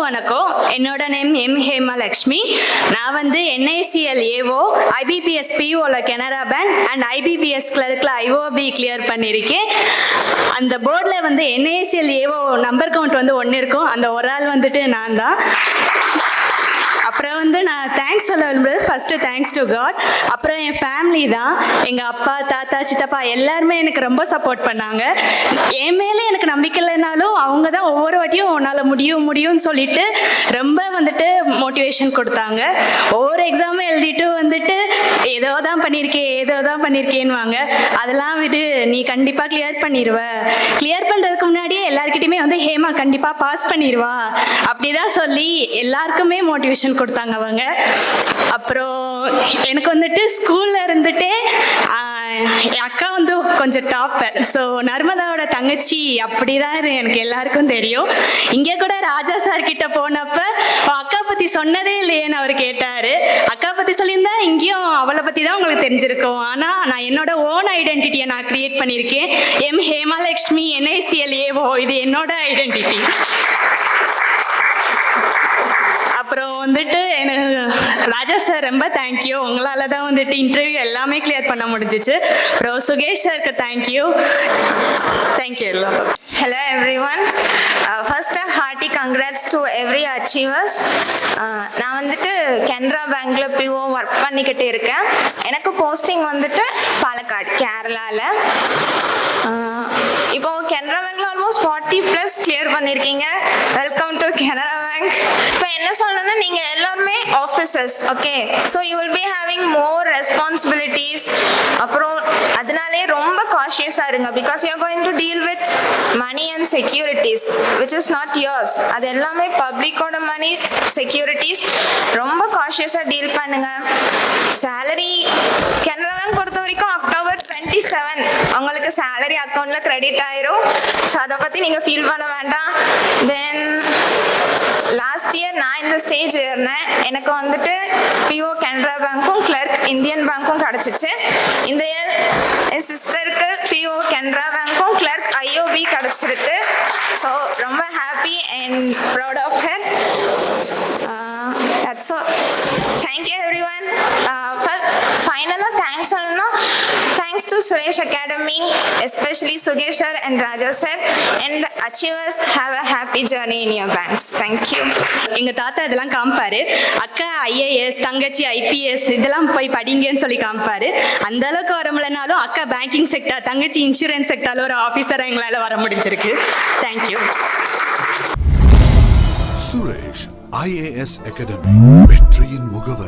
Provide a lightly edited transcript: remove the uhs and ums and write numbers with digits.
எல்லாருக்கும் வணக்கம். என்னோட நேம் எம் ஹேமலக்ஷ்மி. நான் வந்து NICL AO, IBPS POல கனரா பேங்க் அண்ட் IBPS கிளர்க்கில் IOB கிளியர் பண்ணியிருக்கேன். அந்த போர்டில் வந்து NICL AO நம்பர் கவுண்ட் வந்து 1 இருக்கும். அந்த ஒரு ஆள் வந்துட்டு நான் தான். அப்புறம் வந்து நான் தேங்க்ஸ் சொல்ல விரும்புகிறது, ஃபஸ்ட்டு தேங்க்ஸ் டு காட். அப்புறம் என் ஃபேமிலி தான். எங்கள் அப்பா, தாத்தா, சித்தப்பா எல்லாருமே எனக்கு ரொம்ப சப்போர்ட் பண்ணாங்க. என் மேலே எனக்கு நம்பிக்கை இல்லைனாலும் அவங்க தான் ஒவ்வொரு வாட்டியும் உன்னால் முடியும்னு சொல்லிட்டு ரொம்ப வந்துட்டு மோட்டிவேஷன் கொடுத்தாங்க. ஒவ்வொரு எக்ஸாமும் எழுதிட்டு வந்துட்டு ஏதோ தான் பண்ணியிருக்கேன்னுவாங்க. அதெல்லாம் விடு, நீ கண்டிப்பாக கிளியர் பண்ணிடுவ. கிளியர் பண்ணுறதுக்கு முன்னாடியே எல்லாருக்கிட்டையுமே வந்து ஹேமா கண்டிப்பாக பாஸ் பண்ணிடுவா அப்படி தான் சொல்லி எல்லாருக்குமே மோட்டிவேஷன் கொடுத்தாங்க அவங்க. அப்புறம் எனக்கு வந்துட்டு ஸ்கூலில் இருந்துட்டே என் அக்கா வந்து கொஞ்சம் டாப்பர். ஸோ நர்மதாவோட தங்கச்சி அப்படி தான் எனக்கு எல்லாருக்கும் தெரியும். இங்கே கூட ராஜா சார் கிட்ட போனப்ப அக்கா பற்றி சொன்னதே இல்லையேன்னு அவர் கேட்டார். அக்கா பற்றி சொல்லியிருந்தா இங்கேயும் அவளை பற்றி தான் உங்களுக்கு தெரிஞ்சிருக்கும். ஆனால் நான் என்னோட ஓன் ஐடென்டிட்டியை நான் கிரியேட் பண்ணியிருக்கேன். எம் ஹேமலக்ஷ்மி NICL AO, இது என்னோட ஐடென்டிட்டி. அப்புறம் வந்துட்டு ராஜா சார் ரொம்ப தேங்க்யூ. உங்களால் தான் வந்துட்டு இன்டர்வியூ எல்லாமே கிளியர் பண்ண முடிஞ்சிச்சு. அப்புறம் சுகேஷ் சாருக்கு தேங்க்யூ எல்லாம். Hello everyone. First a hearty congrats to every achievers. நான் வந்துட்டு கனரா பேங்க்ல PO ஒர்க் பண்ணிக்கிட்டு இருக்கேன். எனக்கு போஸ்டிங் வந்துட்டு பாலக்காடு, கேரளாவில். இப்போ கனரா பேங்க்ல ஆல்மோஸ்ட் 40+ கிளியர் பண்ணியிருக்கீங்க. Welcome to Canara bank. இப்போ என்ன சொல்லணும்னா, நீங்கள் எல்லாருமே officers, okay? So you will be having more responsibilities. அப்புறம் அதனாலே ரொம்ப காஷியஸாக இருங்க. Because you are going to deal with money and securities which is not yours. அது எல்லாமே பப்ளிக்கோட மணி, செக்யூரிட்டிஸ். ரொம்ப காஷியஸாக டீல் பண்ணுங்க. சேலரி கனரா பேங்க் பொறுத்த வரைக்கும் October 27 உங்களுக்கு சேலரி அக்கௌண்ட்டில் கிரெடிட் ஆயிரும். ஸோ அதை பற்றி நீங்கள் ஃபீல் பண்ண வேண்டாம். தென் லாஸ்ட் இயர் நான் இந்த ஸ்டேஜ் ஏறினேன். எனக்கு வந்துட்டு PO கனரா பேங்க்கும் கிளர்க் இந்தியன் பேங்க்கும் கிடச்சிச்சு. இந்த இயர் என் சிஸ்டருக்கு PO கனரா பேங்க்கும் கிளர்க் IOB கிடச்சிருக்கு. ஸோ ரொம்ப happy and proud of her. That's all. Thank you everyone. ஃபைனலாக தேங்க்ஸ் சொல்லணும்னா, thanks to Suresh Academy, especially Sugesh sir and Raja sir, and achievers have a happy journey in your banks. Thank you. எங்கள் தாத்தா இதெல்லாம் காமிப்பாரு. அக்கா IAS, தங்கச்சி IPS இதெல்லாம் போய் படிங்கன்னு சொல்லி காமிப்பாரு. அந்த அளவுக்கு வர முடியலனாலும் அக்கா பேங்கிங் செக்டர், தங்கச்சி இன்சூரன்ஸ் செக்டரில் ஒரு ஆஃபீஸராக எங்களால் வர முடிஞ்சிருக்கு. தேங்க்யூ. சுரேஷ் IAS Academy, வெற்றியின் முகவர்.